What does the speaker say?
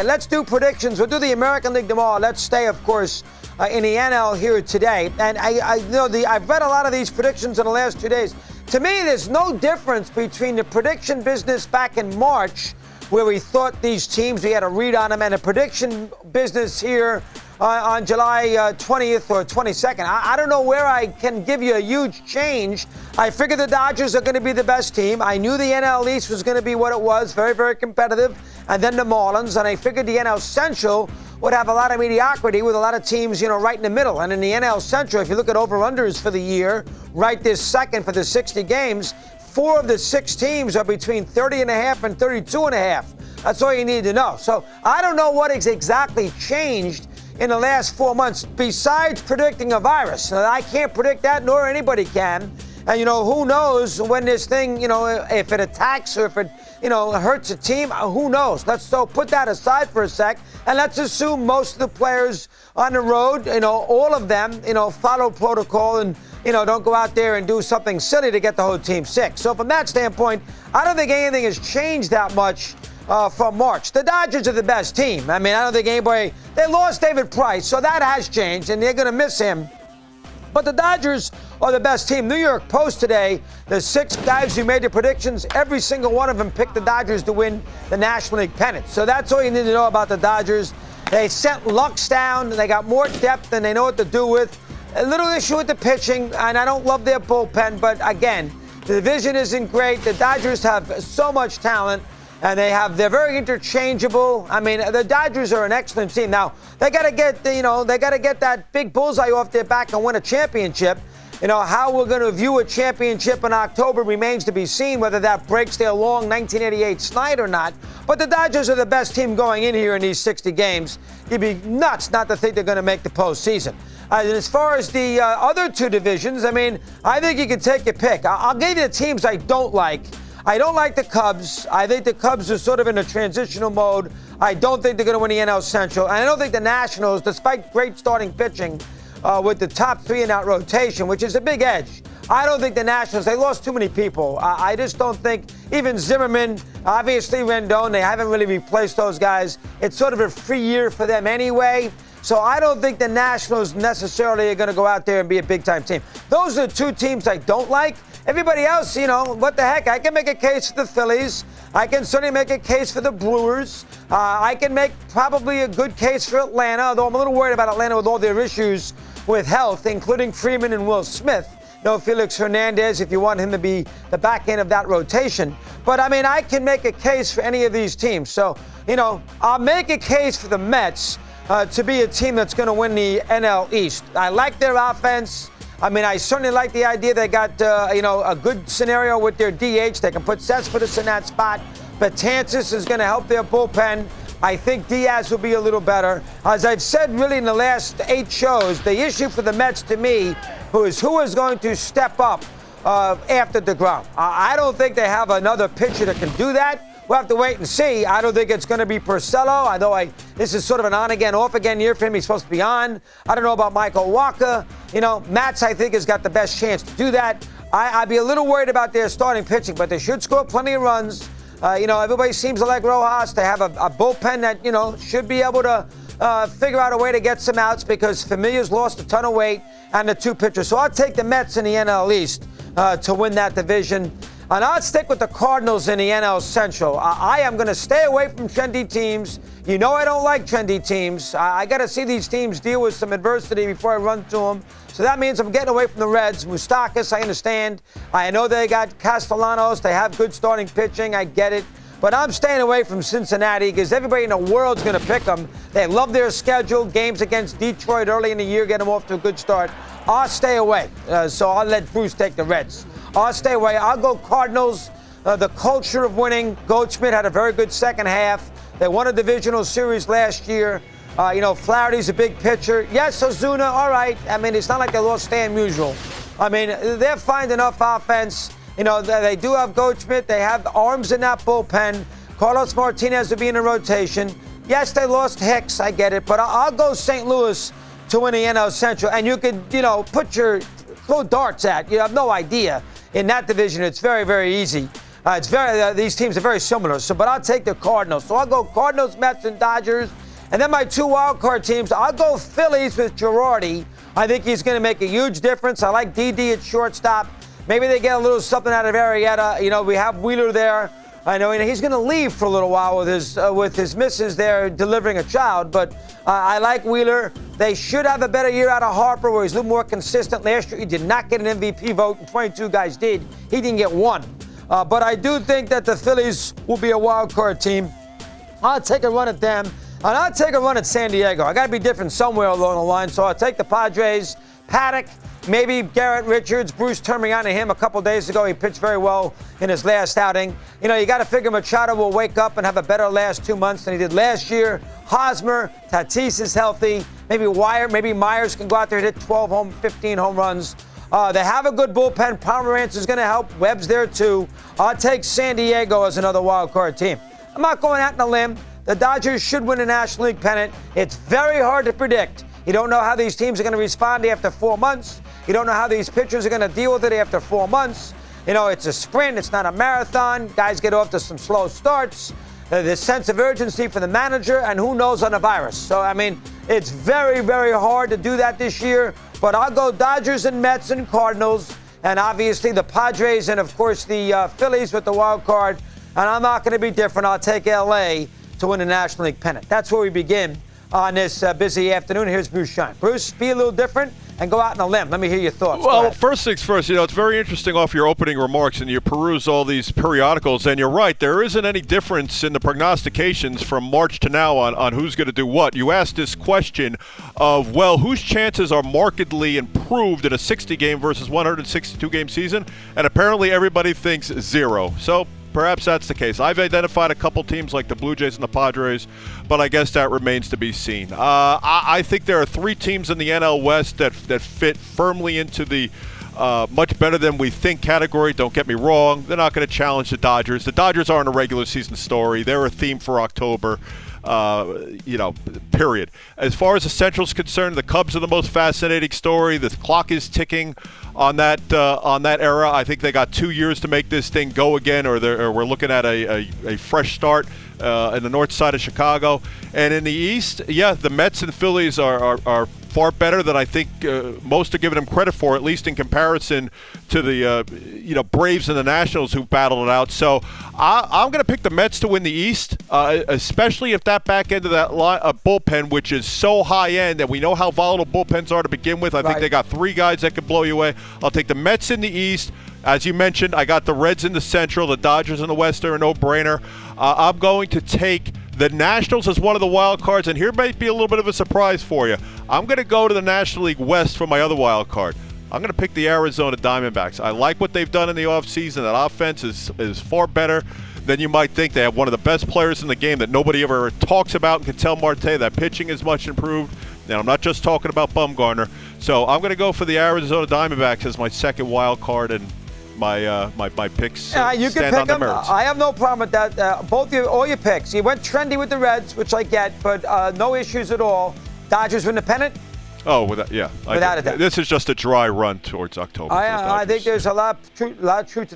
Let's do predictions. We'll do the American League tomorrow. Let's stay, of course, in the NL here today. And I've read a lot of these predictions in the last 2 days. To me, there's no difference between the prediction business back in March, where we thought these teams, we had a read on them, and the prediction business here on July 20th or 22nd. I don't know where I can give you a huge change. I figured the Dodgers are going to be the best team. I knew the NL East was going to be what it was, very, very competitive. And then the Marlins, and I figured the NL Central would have a lot of mediocrity with a lot of teams, right in the middle. And in the NL Central, if you look at over-unders for the year, right this second for the 60 games, 4 of the 6 teams are between 30.5 and 32.5. That's all you need to know. So I don't know what has exactly changed in the last 4 months besides predicting a virus. Now, I can't predict that, nor anybody can. And, who knows when this thing, if it attacks or if it, hurts a team, who knows? Let's put that aside for a sec, and let's assume most of the players on the road, all of them, follow protocol and, don't go out there and do something silly to get the whole team sick. So from that standpoint, I don't think anything has changed that much from March. The Dodgers are the best team. I don't think anybody, they lost David Price, so that has changed, and they're going to miss him. But the Dodgers are the best team. New York Post today, the 6 guys who made the predictions, every single one of them picked the Dodgers to win the National League pennant. So that's all you need to know about the Dodgers. They sent Lux down. They got more depth than they know what to do with. A little issue with the pitching, and I don't love their bullpen. But again, the division isn't great. The Dodgers have so much talent. And they're very interchangeable. The Dodgers are an excellent team. Now, they got to get, that big bullseye off their back and win a championship. How we're going to view a championship in October remains to be seen, whether that breaks their long 1988 slide or not. But the Dodgers are the best team going in here in these 60 games. You'd be nuts not to think they're going to make the postseason. And as far as the other 2 divisions, I think you can take your pick. I'll give you the teams I don't like. I don't like the Cubs. I think the Cubs are sort of in a transitional mode. I don't think they're going to win the NL Central. And I don't think the Nationals, despite great starting pitching with the top 3 in that rotation, which is a big edge, I don't think the Nationals, they lost too many people. I just don't think, even Zimmerman, obviously Rendon, they haven't really replaced those guys. It's sort of a free year for them anyway. So I don't think the Nationals necessarily are going to go out there and be a big-time team. Those are the 2 teams I don't like. Everybody else, what the heck? I can make a case for the Phillies. I can certainly make a case for the Brewers. I can make probably a good case for Atlanta, although I'm a little worried about Atlanta with all their issues with health, including Freeman and Will Smith. No Felix Hernandez if you want him to be the back end of that rotation. But, I can make a case for any of these teams. So, I'll make a case for the Mets to be a team that's going to win the NL East. I like their offense. I certainly like the idea they got, a good scenario with their DH. They can put Cespedes in that spot. Betances is going to help their bullpen. I think Diaz will be a little better. As I've said really in the last 8 shows, the issue for the Mets to me is who is going to step up after DeGrom. I don't think they have another pitcher that can do that. We'll have to wait and see. I don't think it's going to be Porcello, although this is sort of an on-again, off-again year for him. He's supposed to be on. I don't know about Michael Walker. Matz, I think, has got the best chance to do that. I'd be a little worried about their starting pitching, but they should score plenty of runs. Everybody seems to like Rojas. They have a bullpen that, should be able to figure out a way to get some outs because Familia's lost a ton of weight and the 2 pitchers. So I'll take the Mets in the NL East to win that division. And I'll stick with the Cardinals in the NL Central. I am going to stay away from trendy teams. I don't like trendy teams. I got to see these teams deal with some adversity before I run to them. So that means I'm getting away from the Reds. Moustakas, I understand. I know they got Castellanos. They have good starting pitching. I get it. But I'm staying away from Cincinnati because everybody in the world's going to pick them. They love their schedule. Games against Detroit early in the year, get them off to a good start. I'll stay away. So I'll let Bruce take the Reds. I'll stay away. I'll go Cardinals. The culture of winning. Goldschmidt had a very good second half. They won a divisional series last year. Flaherty's a big pitcher. Yes, Ozuna, all right. It's not like they lost Stan Musial. They're fine enough offense. They do have Goldschmidt. They have arms in that bullpen. Carlos Martinez will be in the rotation. Yes, they lost Hicks. I get it. But I'll go St. Louis to win the NL Central. And you could, throw darts at. You have no idea. In that division, it's very, very easy. These teams are very similar. So, but I'll take the Cardinals. So I'll go Cardinals, Mets, and Dodgers. And then my 2 wild card teams, I'll go Phillies with Girardi. I think he's going to make a huge difference. I like Didi at shortstop. Maybe they get a little something out of Arrieta. You know, we have Wheeler there. I know he's going to leave for a little while with his missus there delivering a child. But I like Wheeler. They should have a better year out of Harper where he's a little more consistent. Last year he did not get an MVP vote, and 22 guys did. He didn't get one. But I do think that the Phillies will be a wild card team. I'll take a run at them. And I'll take a run at San Diego. I got to be different somewhere along the line. So I'll take the Padres, Paddock, maybe Garrett Richards. Bruce turned me on to him a couple days ago. He pitched very well in his last outing. You know, you got to figure Machado will wake up and have a better last 2 months than he did last year. Hosmer, Tatis is healthy. Maybe Myers can go out there and hit 15 home runs. They have a good bullpen. Pomerantz is going to help. Webb's there too. I'll take San Diego as another wild card team. I'm not going out on a limb. The Dodgers should win a National League pennant. It's very hard to predict. You don't know how these teams are going to respond after 4 months. You don't know how these pitchers are going to deal with it after 4 months. You know, it's a sprint. It's not a marathon. Guys get off to some slow starts. There's sense of urgency for the manager, and who knows on the virus. So, I mean, it's very, very hard to do that this year. But I'll go Dodgers and Mets and Cardinals, and obviously the Padres and, of course, the Phillies with the wild card. And I'm not going to be different. I'll take L.A. to win a National League pennant. That's where we begin on this busy afternoon. Here's Bruce Schein. Bruce, be a little different and go out on a limb. Let me hear your thoughts. Well, first things first, you know, it's very interesting off your opening remarks, and you peruse all these periodicals, and you're right, there isn't any difference in the prognostications from March to now on who's going to do what. You asked this question of, well, whose chances are markedly improved in a 60-game versus 162-game season, and apparently everybody thinks 0. So perhaps that's the case. I've identified a couple teams like the Blue Jays and the Padres, but I guess that remains to be seen. I think there are 3 teams in the NL West that fit firmly into the much better than we think category. Don't get me wrong. They're not going to challenge the Dodgers. The Dodgers aren't a regular season story. They're a theme for October. Period. As far as the Central's concerned, the Cubs are the most fascinating story. The clock is ticking on that era. I think they got 2 years to make this thing go again, or we're looking at a fresh start in the north side of Chicago. And in the East, yeah, the Mets and Phillies are far better than I think most are giving them credit for, at least in comparison to the Braves and the Nationals who battled it out. So I'm going to pick the Mets to win the East, especially if that back end of that bullpen, which is so high end, and we know how volatile bullpens are to begin with. I think they got 3 guys that can blow you away. I'll take the Mets in the East. As you mentioned, I got the Reds in the Central, the Dodgers in the West are a no-brainer. I'm going to take the Nationals as one of the wild cards, and here might be a little bit of a surprise for you. I'm going to go to the National League West for my other wild card. I'm going to pick the Arizona Diamondbacks. I like what they've done in the offseason. That offense is far better than you might think. They have one of the best players in the game that nobody ever talks about, and Ketel Marte. That pitching is much improved. And I'm not just talking about Bumgarner. So I'm going to go for the Arizona Diamondbacks as my second wild card, and my picks you stand can pick on the them. merits. I have no problem with that. All your picks. You went trendy with the Reds, which I get, but no issues at all. Dodgers win the pennant? Oh, without a doubt. This is just a dry run towards October. I think there's a lot of truth to that.